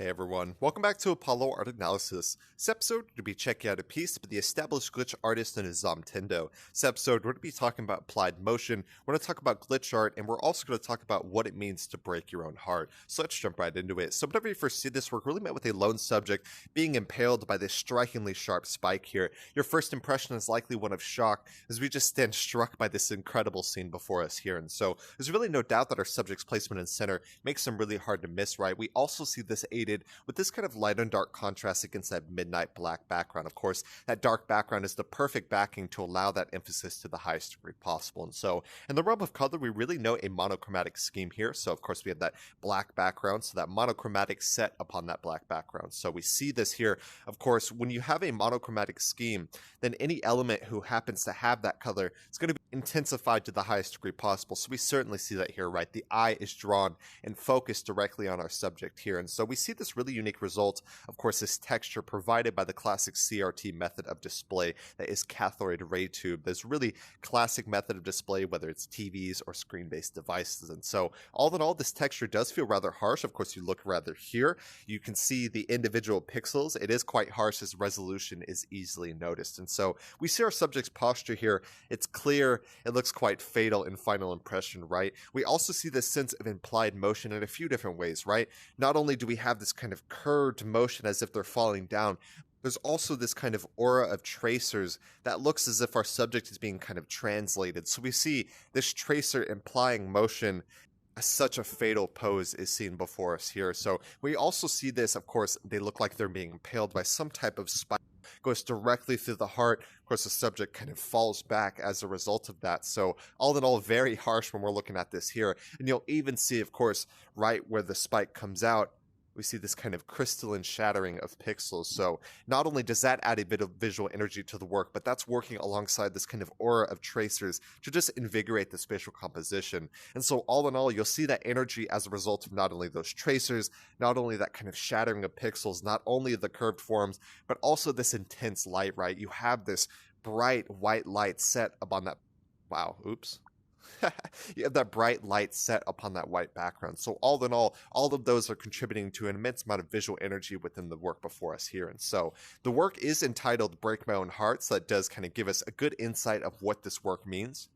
Hey everyone, welcome back to Apollo Art Analysis. This episode, we're going to be checking out a piece by the established glitch artist known as Zombtendo. This episode, we're going to be talking about applied motion, we're going to talk about glitch art, and we're also going to talk about what it means to break your own heart. So let's jump right into it. So whenever you first see this work, really met with a lone subject being impaled by this strikingly sharp spike here. Your first impression is likely one of shock, as we just stand struck by this incredible scene before us here. And so there's really no doubt that our subject's placement in center makes them really hard to miss, right? We also see this aided with this kind of light and dark contrast against that midnight black background. Of course, that dark background is the perfect backing to allow that emphasis to the highest degree possible. And so in the realm of color, we really know a monochromatic scheme here. So of course we have that black background, so that monochromatic set upon that black background. So we see this here. Of course, when you have a monochromatic scheme, then any element who happens to have that color is going to be intensified to the highest degree possible. So we certainly see that here, right? The eye is drawn and focused directly on our subject here. And so we see this really unique result, of course, this texture provided by the classic CRT method of display that is cathode ray tube. This really classic method of display, whether it's TVs or screen-based devices. And so all in all, this texture does feel rather harsh. Of course, you look rather here, you can see the individual pixels. It is quite harsh as resolution is easily noticed. And so we see our subject's posture here. It's clear, it looks quite fatal in final impression, right? We also see this sense of implied motion in a few different ways, right? Not only do we have this kind of curved motion as if they're falling down, there's also this kind of aura of tracers that looks as if our subject is being kind of translated. So we see this tracer implying motion as such a fatal pose is seen before us here. So we also see this, of course, they look like they're being impaled by some type of spike. Goes directly through the heart. Of course, the subject kind of falls back as a result of that. So all in all, very harsh when we're looking at this here. And you'll even see, of course, right where the spike comes out, we see this kind of crystalline shattering of pixels. So not only does that add a bit of visual energy to the work, but that's working alongside this kind of aura of tracers to just invigorate the spatial composition. And so all in all, you'll see that energy as a result of not only those tracers, not only that kind of shattering of pixels, not only the curved forms, but also this intense light, right? You have this bright white light set upon that. Wow, oops. You have that bright light set upon that white background. So all in all of those are contributing to an immense amount of visual energy within the work before us here. And so the work is entitled Break My Own Heart, so that does kind of give us a good insight of what this work means.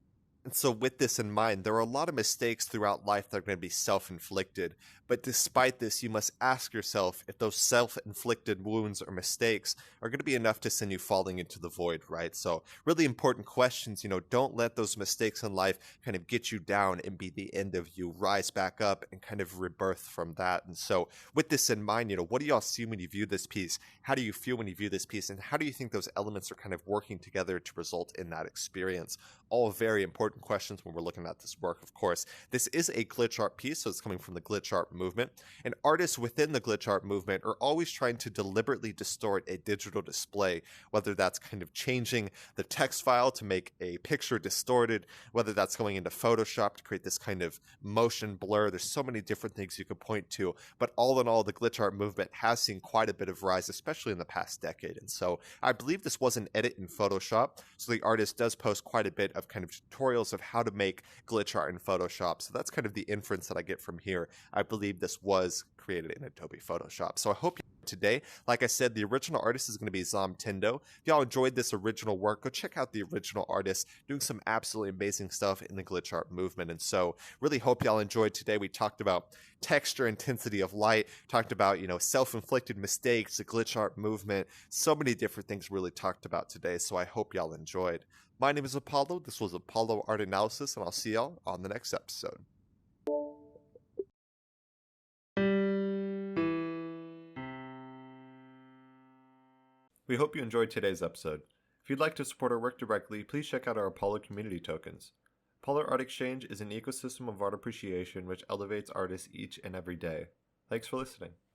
And so with this in mind, there are a lot of mistakes throughout life that are going to be self-inflicted. But despite this, you must ask yourself if those self-inflicted wounds or mistakes are going to be enough to send you falling into the void, right? So really important questions, don't let those mistakes in life kind of get you down and be the end of you. Rise back up and kind of rebirth from that. And so with this in mind, what do y'all see when you view this piece? How do you feel when you view this piece? And how do you think those elements are kind of working together to result in that experience? All very important questions when we're looking at this work, of course. This is a glitch art piece, so it's coming from the glitch art movement. And artists within the glitch art movement are always trying to deliberately distort a digital display, whether that's kind of changing the text file to make a picture distorted, whether that's going into Photoshop to create this kind of motion blur. There's so many different things you could point to, but all in all, the glitch art movement has seen quite a bit of rise, especially in the past decade. And so I believe this was an edit in Photoshop, so the artist does post quite a bit of kind of tutorials of how to make glitch art in Photoshop. So that's kind of the inference that I get from here. I believe this was created in Adobe Photoshop. So I hope today, like I said, the original artist is going to be Zombtendo. If y'all enjoyed this original work, go check out the original artist doing some absolutely amazing stuff in the glitch art movement. And so really hope y'all enjoyed today. We talked about texture, intensity of light, talked about, self-inflicted mistakes, the glitch art movement, so many different things really talked about today. So I hope y'all enjoyed. My name is Apollo. This was Apollo Art Analysis, and I'll see y'all on the next episode. We hope you enjoyed today's episode. If you'd like to support our work directly, please check out our Apollo community tokens. Apollo Art Exchange is an ecosystem of art appreciation which elevates artists each and every day. Thanks for listening.